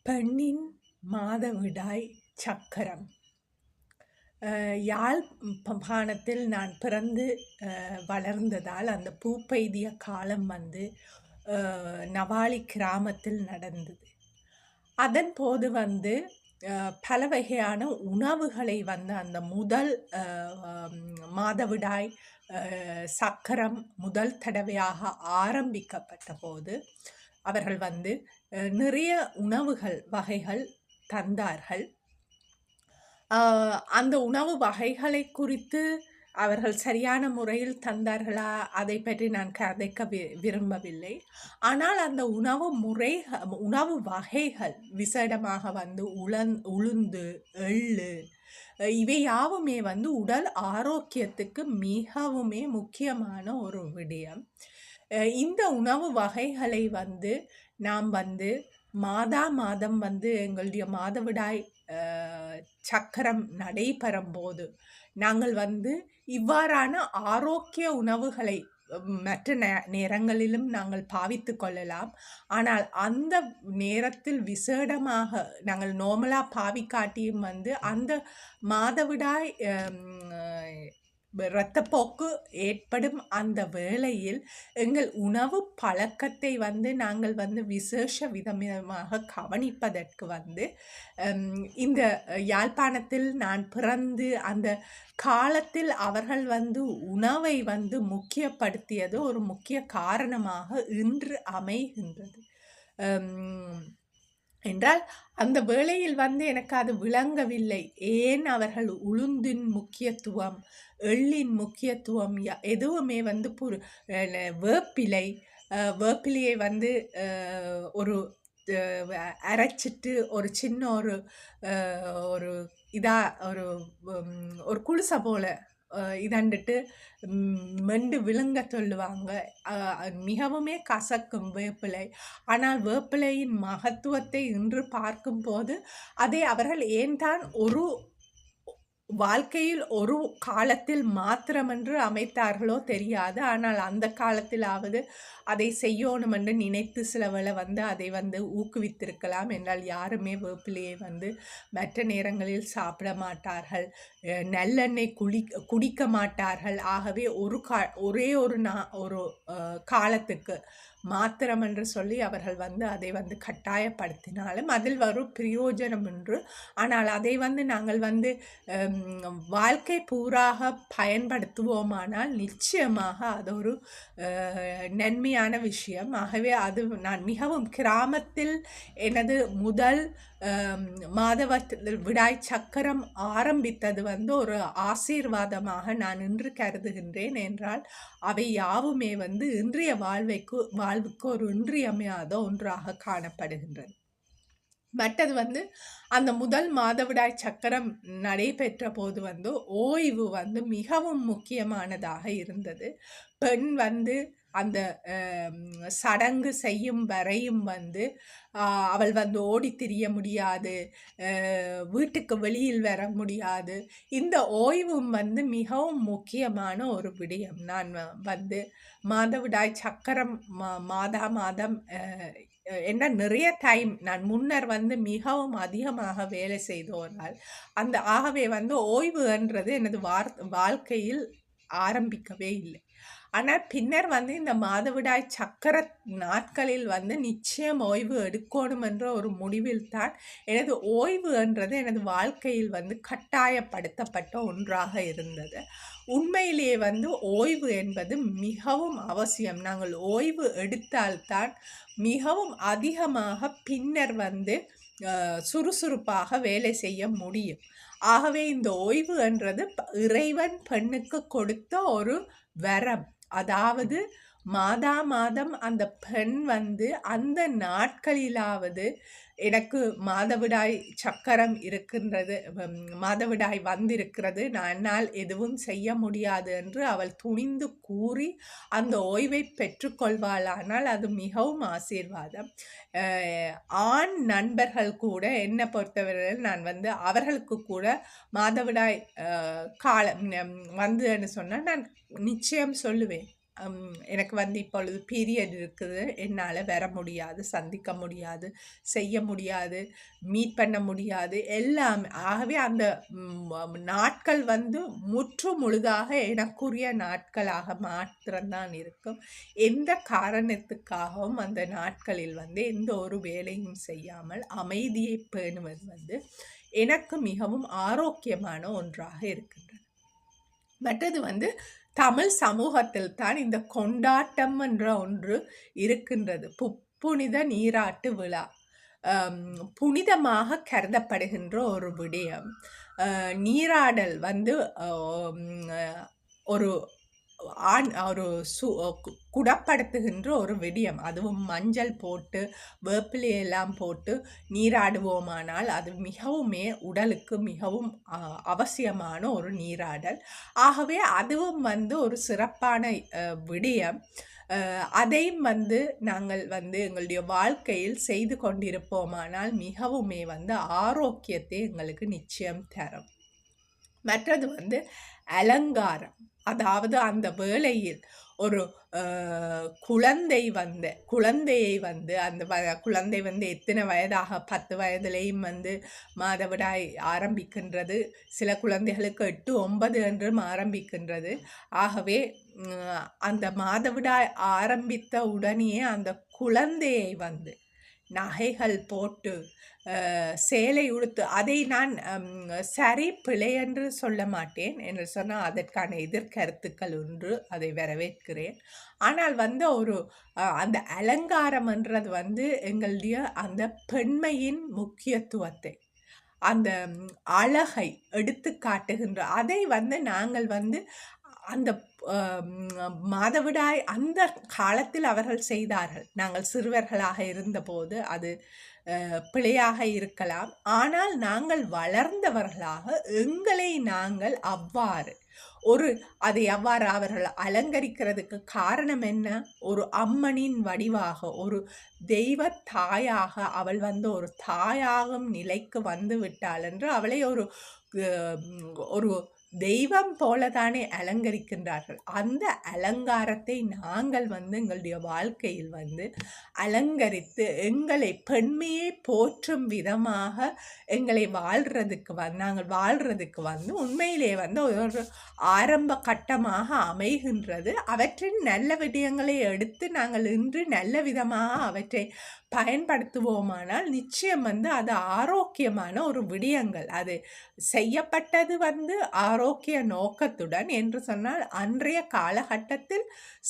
பெண்ணின் மாதவிடாய் சக்கரம். யாழ்ப்பாணத்தில் நான் பிறந்து வளர்ந்ததால் அந்த பூப்பெய்திய காலம் வந்து நவாலி கிராமத்தில் நடந்தது. அதன் போது வந்து பல வகையான உணவுகளை வந்து அந்த முதல் மாதவிடாய் சக்கரம் முதல் தடவையாக ஆரம்பிக்கப்பட்ட போது அவர்கள் வந்து நிறைய வகைகள் தந்தார்கள். அந்த உணவு வகைகளை குறித்து அவர்கள் சரியான முறையில் தந்தார்களா, அதை பற்றி நான் கதைக்க விரும்பவில்லை. ஆனால் அந்த உணவு வகைகள் விசேடமாக வந்து உளுந்து, எள்ளு இவை யாவுமே வந்து உடல் ஆரோக்கியத்துக்கு மிகவுமே முக்கியமான ஒரு விடயம். இந்த உணவு வகைகளை வந்து நாம் வந்து மாதம் வந்து எங்களுடைய மாதவிடாய் சக்கரம் நடைபெறும் போது நாங்கள் வந்து இவ்வாறான ஆரோக்கிய உணவுகளை மற்ற நேரங்களிலும் நாங்கள் பாவித்து கொள்ளலாம். ஆனால் அந்த நேரத்தில் விசேடமாக நாங்கள் நார்மலாக பாவிக்காட்டியும் வந்து அந்த மாதவிடாய் இரத்தப்போக்கு ஏற்படும் அந்த வேளையில் எங்கள் உணவு பழக்கத்தை வந்து நாங்கள் வந்து விசேஷ விதமாக கவனிப்பதற்கு வந்து இந்த யாழ்ப்பாணத்தில் நான் பிறந்து அந்த காலத்தில் அவர்கள் வந்து உணவை வந்து முக்கியப்படுத்தியது ஒரு முக்கிய காரணமாக இன்று அமைகின்றது. என்றால் அந்த வேளையில் வந்து எனக்கு அது விளங்கவில்லை. ஏன் அவர்கள் உளுந்தின் முக்கியத்துவம், எள்ளின் முக்கியத்துவம் எதுவுமே வந்து வேப்பிலையை வந்து ஒரு அரைச்சிட்டு ஒரு சின்ன ஒரு ஒரு குளிசை போல இதண்டுட்டு மெண்டு விழுங்க சொல்லுவாங்க. மிகவுமே கசக்கும் வேப்பிலை. ஆனால் வேப்பிலையின் மகத்துவத்தை இன்று பார்க்கும்போது அதை அவர்கள் ஏன் தான் ஒரு வாழ்க்கையில் ஒரு காலத்தில் மாத்திரமென்று அமைத்தார்களோ தெரியாது. ஆனால் அந்த காலத்திலாவது அதை செய்யணும் என்று நினைத்து சிலவளை வந்து அதை வந்து ஊக்குவித்திருக்கலாம். என்றால் யாருமே வேப்பிலையை வந்து மற்ற நேரங்களில் சாப்பிட மாட்டார்கள், நல்லெண்ணெய் குடிக்க மாட்டார்கள். ஆகவே ஒரே ஒரு காலத்துக்கு மாத்திரம் என்று சொல்லி அவர்கள் வந்து அதை வந்து கட்டாயப்படுத்தினாலும் அதில் வரும் பிரயோஜனம் என்று. ஆனால் அதை வந்து நாங்கள் வந்து வாழ்க்கை பூராக பயன்படுத்துவோமானால் நிச்சயமாக அது ஒரு நன்மையான விஷயம். ஆகவே அது நான் மிகவும் கிராமத்தில் எனது முதல் மாதவிடாய் சக்கரம் ஆரம்பித்தது வந்து ஒரு ஆசீர்வாதமாக நான் இன்று கருதுகின்றேன். என்றால் அவை யாவுமே வந்து இன்றைய வாழ்வுக்கு ஒரு இன்றியமையாத ஒன்றாக காணப்படுகின்றது. மற்றது வந்து அந்த முதல் மாதவிடாய் சக்கரம் நடைபெற்ற போது வந்து ஓய்வு வந்து மிகவும் முக்கியமானதாக இருந்தது. பெண் வந்து அந்த சடங்கு செய்யும் வரையும் வந்து அவள் வந்து ஓடி திரிய முடியாது, வீட்டுக்கு வெளியில் வர முடியாது. இந்த ஓய்வும் வந்து மிகவும் முக்கியமான ஒரு விடயம். நான் வந்து மாதவிடாய் சக்கரம் மாதம் என்ன நிறைய டைம் நான் முன்னர் வந்து மிகவும் அதிகமாக வேலை செய்தோனால் ஆகவே வந்து ஓய்வு என்றது எனது வாழ்க்கையில் ஆரம்பிக்கவே இல்லை. ஆனால் பின்னர் வந்து இந்த மாதவிடாய் சக்கர நாட்களில் வந்து நிச்சயம் ஓய்வு எடுக்கணும் என்ற ஒரு முடிவில் தான் எனது ஓய்வு என்றது எனது வாழ்க்கையில் வந்து கட்டாயப்படுத்தப்பட்ட ஒன்றாக இருந்தது. உண்மையிலேயே வந்து ஓய்வு என்பது மிகவும் அவசியம். நாங்கள் ஓய்வு எடுத்தால்தான் மிகவும் அதிகமாக பின்னர் வந்து சுறுசுறுப்பாக வேலை செய்ய முடியும். ஆகவே இந்த ஓய்வு என்றது இறைவன் பெண்ணுக்கு கொடுத்த ஒரு வரம். அதாவது மாதம் அந்த பெண் வந்து அந்த நாட்களிலாவது எனக்கு மாதவிடாய் சக்கரம் இருக்கின்றது, மாதவிடாய் வந்திருக்கிறது, என்னால் எதுவும் செய்ய முடியாது என்று அவள் துணிந்து கூறி அந்த ஓய்வை பெற்றுக்கொள்வாளானால் அது மிகவும் ஆசீர்வாதம். ஆண் நண்பர்கள் கூட என்னை பொறுத்தவரையில் நான் வந்து அவர்களுக்கு கூட மாதவிடாய் காலம் வந்துன்னு சொன்னால் நான் நிச்சயம் சொல்லுவேன், எனக்கு வந்து இப்பொழுது பீரியட் இருக்குது, என்னால் வர முடியாது, சந்திக்க முடியாது, செய்ய முடியாது, மீட் பண்ண முடியாது, எல்லாம். ஆகவே அந்த நாட்கள் வந்து முற்று முழுதாக எனக்குரிய நாட்களாக மாத்திரம்தான் இருக்கும். எந்த காரணத்துக்காகவும் அந்த நாட்களில் வந்து எந்த ஒரு வேலையும் செய்யாமல் அமைதியை பேணுவது வந்து எனக்கு மிகவும் ஆரோக்கியமான ஒன்றாக இருக்கின்றது. மற்றது வந்து தமிழ் சமூகத்தில் தான் இந்த கொண்டாட்டம் என்ற ஒன்று இருக்கின்றது. புனித நீராட்டு விழா புனிதமாக கருதப்படுகின்ற ஒரு விடயம். நீராடல் வந்து ஒரு ஒரு குணப்படுத்துகின்ற ஒரு விடயம். அதுவும் மஞ்சள் போட்டு வேப்பிலையெல்லாம் போட்டு நீராடுவோமானால் அது மிகவுமே உடலுக்கு மிகவும் அவசியமான ஒரு நீராடல். ஆகவே அதுவும் வந்து ஒரு சிறப்பான விடயம். அதையும் வந்து நாங்கள் வந்து எங்களுடைய வாழ்க்கையில் செய்து கொண்டிருப்போமானால் மிகவுமே வந்து ஆரோக்கியத்தை எங்களுக்கு நிச்சயம் தரும். மற்றது வந்து அலங்காரம். அதாவது அந்த வேளையில் ஒரு குழந்தையை வந்து அந்த குழந்தை வந்து எத்தனை வயதாக 10 வயதிலேயும் வந்து மாதவிடாய் ஆரம்பிக்கின்றது. சில குழந்தைகளுக்கு 8, 9 என்றும் ஆரம்பிக்கின்றது. ஆகவே அந்த மாதவிடாய் ஆரம்பித்த உடனேயே அந்த குழந்தையை வந்து நகைகள் போட்டு சேலை உடுத்து, அதை நான் சரி பிழை என்று சொல்ல மாட்டேன் என்று சொன்னால் அதற்கான எதிர்கருத்துக்கள் ஒன்று, அதை வரவேற்கிறேன். ஆனால் வந்து ஒரு அந்த அலங்காரம் என்றது வந்து எங்களுடைய அந்த பெண்மையின் முக்கியத்துவத்தை, அந்த அழகை எடுத்து காட்டுகின்ற, அதை வந்து நாங்கள் வந்து அந்த மாதவிடாய் அந்த காலத்தில் அவர்கள் செய்தார்கள். நாங்கள் சிறுவர்களாக இருந்தபோது அது பிழையாக இருக்கலாம். ஆனால் நாங்கள் வளர்ந்தவர்களாக எங்களை நாங்கள் அவ்வாறு அதை அவ்வாறு அவர்கள் அலங்கரிக்கிறதுக்கு காரணம் என்ன? ஒரு அம்மனின் வடிவாக, ஒரு தெய்வ தாயாக அவள் வந்து ஒரு தாயாகும் நிலைக்கு வந்து விட்டாள் என்று அவளை ஒரு தெய்வம் போலதானே அலங்கரிக்கின்றார்கள். அந்த அலங்காரத்தை நாங்கள் வந்து எங்களுடைய வாழ்க்கையில் வந்து அலங்கரித்து எங்களை பெண்மையை போற்றும் விதமாக எங்களை நாங்கள் வாழ்றதுக்கு வந்து உண்மையிலே வந்து ஒரு ஆரம்ப கட்டமாக அமைகின்றது. அவற்றின் நல்ல விடயங்களை எடுத்து நாங்கள் இன்று நல்ல விதமாக அவற்றை பயன்படுத்துவோமானால் நிச்சயம் வந்து அது ஆரோக்கியமான ஒரு விடயங்கள். அது செய்யப்பட்டது வந்து ஆரோக்கிய நோக்கத்துடன் என்று சொன்னால் அன்றைய காலகட்டத்தில்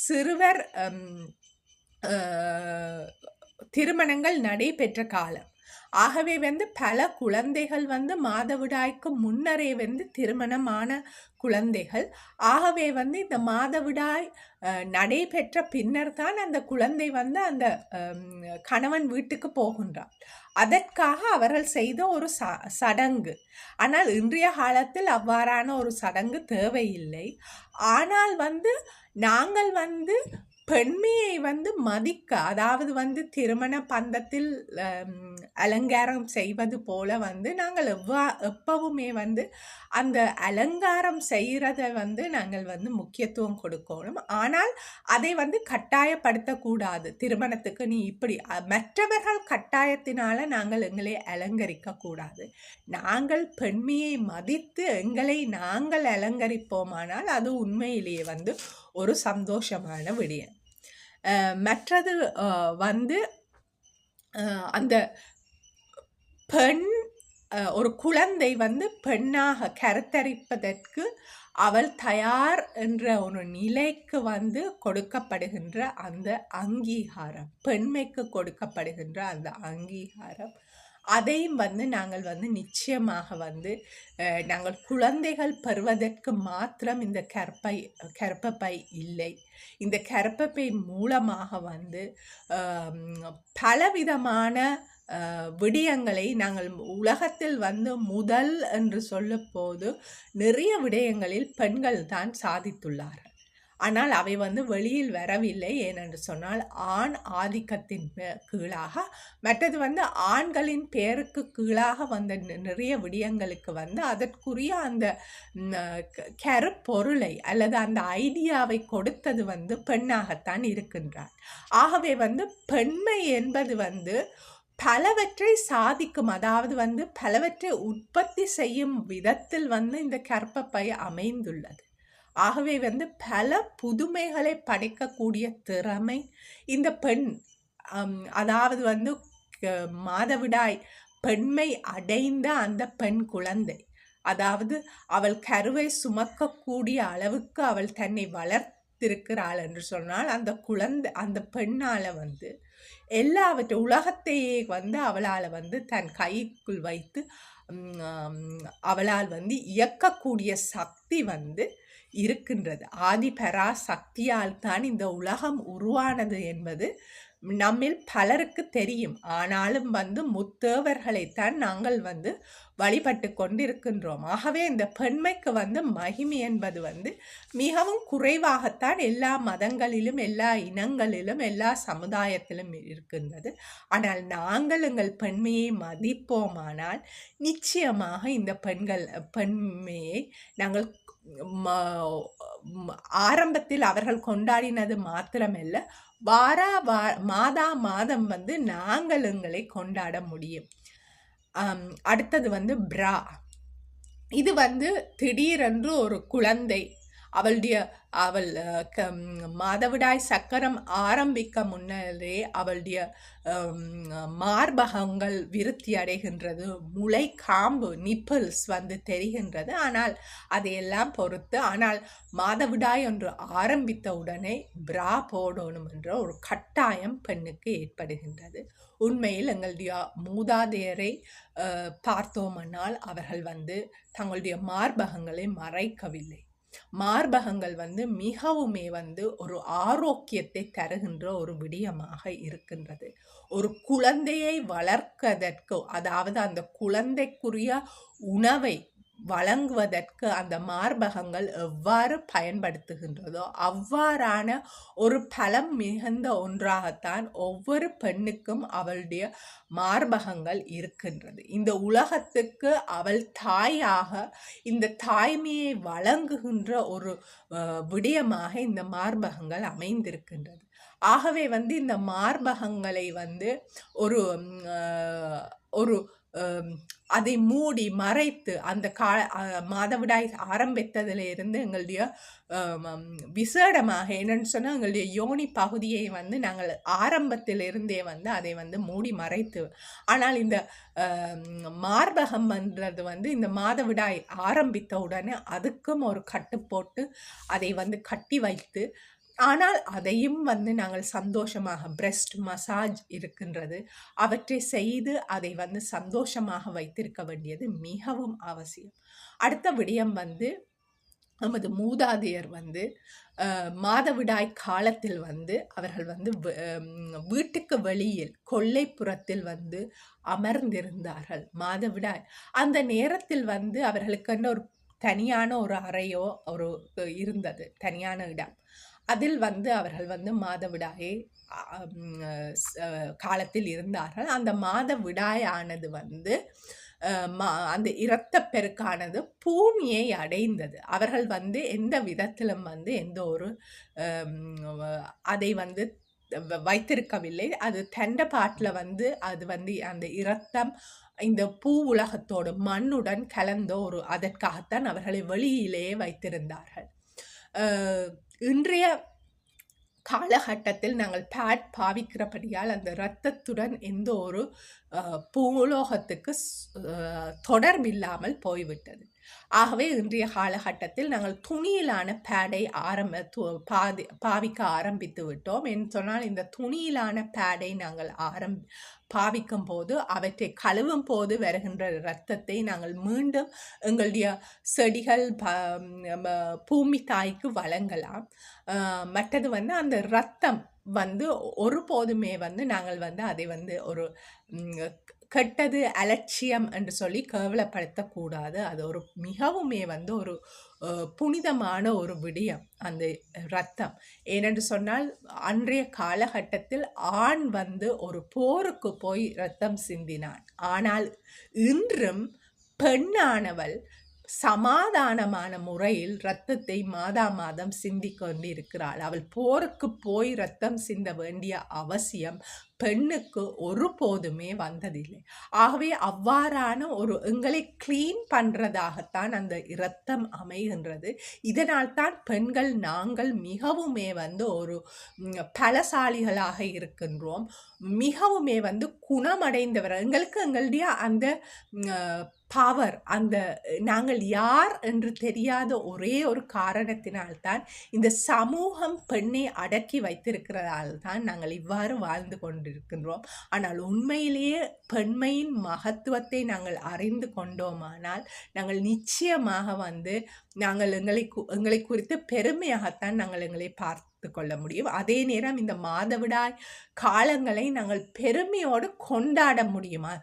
சிறுவர் திருமணங்கள் நடைபெற்ற காலம். ஆகவே வந்து பல குழந்தைகள் வந்து மாதவிடாய்க்கு முன்னரே வந்து திருமணமான குழந்தைகள். ஆகவே வந்து இந்த மாதவிடாய் நடைபெற்ற பின்னர் தான் அந்த குழந்தை வந்து அந்த கணவன் வீட்டுக்கு போகின்றார். அதற்காக அவர்கள் செய்த ஒரு சடங்கு. ஆனால் இன்றைய காலத்தில் அவ்வாறான ஒரு சடங்கு தேவையில்லை. ஆனால் வந்து நாங்கள் வந்து பெண்மையை வந்து மதிக்க, அதாவது வந்து திருமண பந்தத்தில் அலங்காரம் செய்வது போல வந்து நாங்கள் எப்பவுமே வந்து அந்த அலங்காரம் செய்கிறத வந்து நாங்கள் வந்து முக்கியத்துவம் கொடுக்கணும். ஆனால் அதை வந்து கட்டாயப்படுத்தக்கூடாது. திருமணத்துக்கு நீ இப்படி, மற்றவர்கள் கட்டாயத்தினால நாங்கள் எங்களை அலங்கரிக்க கூடாது. நாங்கள் பெண்மையை மதித்து எங்களை நாங்கள் அலங்கரிப்போமானால் அது உண்மையிலேயே வந்து ஒரு சந்தோஷமான விடயம். மற்றது வந்து அந்த பெண் ஒரு குழந்தை வந்து பெண்ணாக கருத்தரிப்பதற்கு அவள் தயார் என்ற ஒரு நிலைக்கு வந்து கொடுக்கப்படுகின்ற அந்த அங்கீகாரம், பெண்மைக்கு கொடுக்கப்படுகின்ற அந்த அங்கீகாரம், அதையும் வந்து நாங்கள் வந்து நிச்சயமாக வந்து நாங்கள் குழந்தைகள் பெறுவதற்கு மாத்திரம் இந்த கர்ப்பப்பை இல்லை. இந்த கர்ப்பப்பை மூலமாக வந்து பலவிதமான விடயங்களை நாங்கள் உலகத்தில் வந்து முதல் என்று சொல்லும் போது நிறைய விடயங்களில் பெண்கள் தான் சாதித்துள்ளார்கள். ஆனால் அவை வந்து வெளியில் வரவில்லை. ஏனென்று சொன்னால் ஆண் ஆதிக்கத்தின் கீழாக, மற்றது வந்து ஆண்களின் பெயருக்கு கீழாக வந்த நிறைய விடயங்களுக்கு வந்து அதற்குரிய அந்த கருப்பொருளை அல்லது அந்த ஐடியாவை கொடுத்தது வந்து பெண்ணாகத்தான் இருக்கின்றார். ஆகவே வந்து பெண்மை என்பது வந்து பலவற்றை சாதிக்கும், அதாவது வந்து பலவற்றை உற்பத்தி செய்யும் விதத்தில் வந்து இந்த கர்ப்பப்பை அமைந்துள்ளது. ஆகவே வந்து பல புதுமைகளை படைக்கக்கூடிய திறமை இந்த பெண், அதாவது வந்து மாதவிடாய் பெண்மை அடைந்த அந்த பெண் குழந்தை, அதாவது அவள் கருவை சுமக்கக்கூடிய அளவுக்கு அவள் தன்னை வளர்த்திருக்கிறாள் என்று சொன்னால், அந்த குழந்தை அந்த பெண்ணால வந்து எல்லாவற்றை உலகத்தையே வந்து அவளால் வந்து தன் கைக்குள் வைத்து அவளால் வந்து இயக்கக்கூடிய சக்தி வந்து இருக்கின்றது. ஆதிபரா சக்தியால் தான் இந்த உலகம் உருவானது என்பது நம்மில் பலருக்கு தெரியும். ஆனாலும் வந்து முத்தேவர்களைத்தான் நாங்கள் வந்து வழிபட்டு கொண்டிருக்கின்றோம். ஆகவே இந்த பெண்மைக்கு வந்து மகிமை என்பது வந்து மிகவும் குறைவாகத்தான் எல்லா மதங்களிலும், எல்லா இனங்களிலும், எல்லா சமுதாயத்திலும் இருக்கின்றது. ஆனால் நாங்கள் எங்கள் பெண்மையை மதிப்போமானால் நிச்சயமாக இந்த பெண்மையை நாங்கள் ஆரம்பத்தில் அவர்கள் கொண்டாடினது மாத்திரமல்ல, மாதா மாதம் வந்து நாங்கள் எங்களை கொண்டாட முடியும். அடுத்தது வந்து பிரா. இது வந்து திடீரென்று ஒரு குழந்தை அவள் மாதவிடாய் சக்கரம் ஆரம்பிக்க முன்னரே அவளுடைய மார்பகங்கள் விருத்தி அடைகின்றது, முளை காம்பு நிப்பிள்ஸ் வந்து தெரிகின்றது. ஆனால் அதையெல்லாம் பொறுத்து, ஆனால் மாதவிடாய் ஒன்று ஆரம்பித்த உடனே பிரா போடணும் என்ற ஒரு கட்டாயம் பெண்ணுக்கு ஏற்படுகின்றது. உண்மையில் எங்களுடைய மூதாதையரை பார்த்தோமானால் அவர்கள் வந்து தங்களுடைய மார்பகங்களை மறைக்கவில்லை. மார்பகங்கள் வந்து மிகவுமே வந்து ஒரு ஆரோக்கியத்தை தருகின்ற ஒரு விடயமாக இருக்கின்றது. ஒரு குழந்தையை வளர்ப்பதற்கு, அதாவது அந்த குழந்தைக்குரிய உணவை வழங்குவதற்கு அந்த மார்பகங்கள் எவ்வாறு பயன்படுத்துகின்றதோ அவ்வாறான ஒரு பலம் மிகுந்த ஒன்றாகத்தான் ஒவ்வொரு பெண்ணுக்கும் அவளுடைய மார்பகங்கள் இருக்கின்றது. இந்த உலகத்துக்கு அவள் தாயாக, இந்த தாய்மையை வழங்குகின்ற ஒரு விடயமாக இந்த மார்பகங்கள் அமைந்திருக்கின்றது. ஆகவே வந்து இந்த மார்பகங்களை வந்து ஒரு அதை மூடி மறைத்து அந்த மாதவிடாய் ஆரம்பித்ததிலிருந்து எங்களுடைய விசேடமாக என்னன்னு சொன்னால் எங்களுடைய யோனி பகுதியை வந்து நாங்கள் ஆரம்பத்திலிருந்தே வந்து அதை வந்து மூடி மறைத்து, ஆனால் இந்த மார்பகம் என்றது வந்து இந்த மாதவிடாய் ஆரம்பித்த உடனே அதுக்கும் ஒரு கட்டு போட்டு அதை வந்து கட்டி வைத்து, ஆனால் அதையும் வந்து நாங்கள் சந்தோஷமாக பிரெஸ்ட் மசாஜ் இருக்கின்றது, அவற்றை செய்து அதை வந்து சந்தோஷமாக வைத்திருக்க வேண்டியது மிகவும் அவசியம். அடுத்த விடயம் வந்து நமது மூதாதையர் வந்து மாதவிடாய் காலத்தில் வந்து அவர்கள் வந்து வீட்டுக்கு வெளியில் கொல்லைப்புறத்தில் வந்து அமர்ந்திருந்தார்கள். மாதவிடாய் அந்த நேரத்தில் வந்து அவர்களுக்கு ஒரு தனியான ஒரு அறையோ ஒரு இருந்தது, தனியான இடம். அதில் வந்து அவர்கள் வந்து மாதவிடாயை காலத்தில் இருந்தார்கள். அந்த மாதவிடாய் ஆனது வந்து அந்த இரத்தப்பெருக்கானது பூமியை அடைந்தது. அவர்கள் வந்து எந்த விதத்திலும் வந்து எந்த ஒரு அதை வந்து வைத்திருக்கவில்லை. அது தண்டபாட்டில் வந்து அது வந்து அந்த இரத்தம் இந்த பூ உலகத்தோடு மண்ணுடன் கலந்த ஒரு அதற்காகத்தான் அவர்களை வெளியிலேயே வைத்திருந்தார்கள். இன்றைய காலகட்டத்தில் நாங்கள் பேட் பாவிக்கிறபடியால் அந்த இரத்தத்துடன் எந்த ஒரு பூலோகத்துக்கு தொடர்பில்லாமல் போய்விட்டது. ஆகவே இன்றைய காலகட்டத்தில் நாங்கள் துணியிலான பேடை பாவிக்க ஆரம்பித்து விட்டோம். என்று சொன்னால் இந்த துணியிலான பேடை நாங்கள் பாவிக்கும் போது அவற்றை கழுவும் போது வருகின்ற இரத்தத்தை நாங்கள் மீண்டும் எங்களுடைய செடிகள் பூமி தாய்க்கு வழங்கலாம். மற்றது வந்து அந்த இரத்தம் வந்து ஒருபோதுமே வந்து நாங்கள் வந்து அதை வந்து ஒரு ம், கெட்டது, அலட்சியம் என்று சொல்லி கேவலப்படுத்தக்கூடாது. அது ஒரு மிகவுமே வந்து ஒரு புனிதமான ஒரு விடயம் அந்த இரத்தம். ஏனென்று சொன்னால் அன்றைய காலகட்டத்தில் ஆண் வந்து ஒரு போருக்கு போய் இரத்தம் சிந்தினான். ஆனால் இன்றும் பெண்ணானவள் சமாதானமான முறையில் இரத்தத்தை மாதா மாதம் சிந்திக் கொண்டிருக்கிறாள். அவள் போருக்கு போய் இரத்தம் சிந்த வேண்டிய அவசியம் பெண்ணுக்கு ஒருபோதுமே வந்ததில்லை. ஆகவே அவ்வாறான ஒரு எங்களை கிளீன் பண்றதாகத்தான் அந்த இரத்தம் அமைகின்றது. இதனால் தான் பெண்கள் நாங்கள் மிகவுமே வந்து ஒரு பலசாலிகளாக இருக்கின்றோம். மிகவுமே வந்து குணமடைந்தவர் எங்களுக்கு எங்களுடைய அந்த பவர், அந்த நாங்கள் யார் என்று தெரியாத ஒரே ஒரு காரணத்தினால்தான் இந்த சமூகம் பெண்ணை அடக்கி வைத்திருக்கிறதால் தான் நாங்கள் இவ்வாறு வாழ்ந்து கொண்டிருக்கின்றோம். ஆனால் உண்மையிலேயே பெண்மையின் மகத்துவத்தை நாங்கள் அறிந்து கொண்டோமானால் நாங்கள் நிச்சயமாக வந்து நாங்கள் எங்களை குறித்து பெருமையாகத்தான் நாங்கள் எங்களை பார்த்து கொள்ள முடியும். அதே நேரம் இந்த மாதவிடாய் காலங்களை நாங்கள் பெருமையோடு கொண்டாட முடியுமா?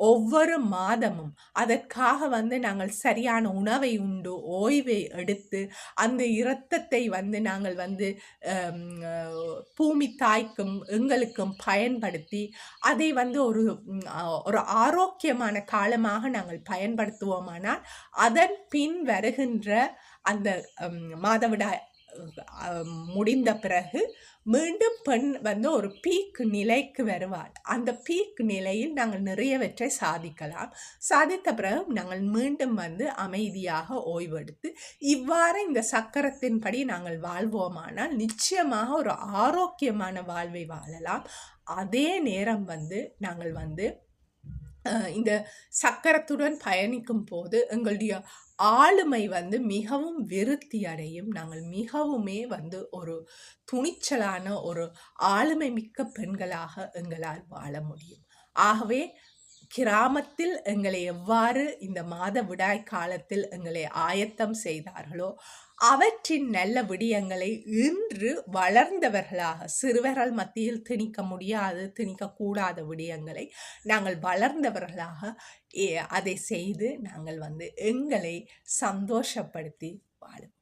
ஒவ்வொரு மாதமும் அதற்காக வந்து நாங்கள் சரியான உணவை உண்டு, ஓய்வை எடுத்து, அந்த இரத்தத்தை வந்து நாங்கள் வந்து பூமி தாய்க்கும் எங்களுக்கும் பயன்படுத்தி, அதை வந்து ஒரு ஆரோக்கியமான காலமாக நாங்கள் பயன்படுத்துவோமானால், அதன் பின் வருகின்ற அந்த மாதவிடாய் முடிந்த பிறகு மீண்டும் பெண் வந்து ஒரு பீக் நிலைக்கு வருவாள். அந்த பீக் நிலையில் நாங்கள் நிறையவற்றை சாதிக்கலாம். சாதித்த பிறகு நாங்கள் மீண்டும் வந்து அமைதியாக ஓய்வெடுத்து இவ்வாறு இந்த சக்கரத்தின்படி நாங்கள் வாழ்வோமானால் நிச்சயமாக ஒரு ஆரோக்கியமான வாழ்வை வாழலாம். அதே நேரம் வந்து நாங்கள் வந்து இந்த சக்கரத்துடன் பயணிக்கும் போது எங்களுடைய ஆளுமை வந்து மிகவும் விருத்தி அடையும். நாங்கள் மிகவுமே வந்து ஒரு துணிச்சலான ஒரு ஆளுமை மிக்க பெண்களாக எங்களால் வாழ முடியும். ஆகவே கிராமத்தில் எங்களை எவ்வாறு இந்த மாதவிடாய் காலத்தில் எங்களை ஆயத்தம் செய்தார்களோ அவற்றின் நல்ல விடயங்களை இன்று வளர்ந்தவர்களாக சிறுவர்கள் மத்தியில் திணிக்க முடியாது, திணிக்கக்கூடாத விடயங்களை நாங்கள் வளர்ந்தவர்களாக அதை செய்து நாங்கள் வந்து எங்களை சந்தோஷப்படுத்தி வாழும்.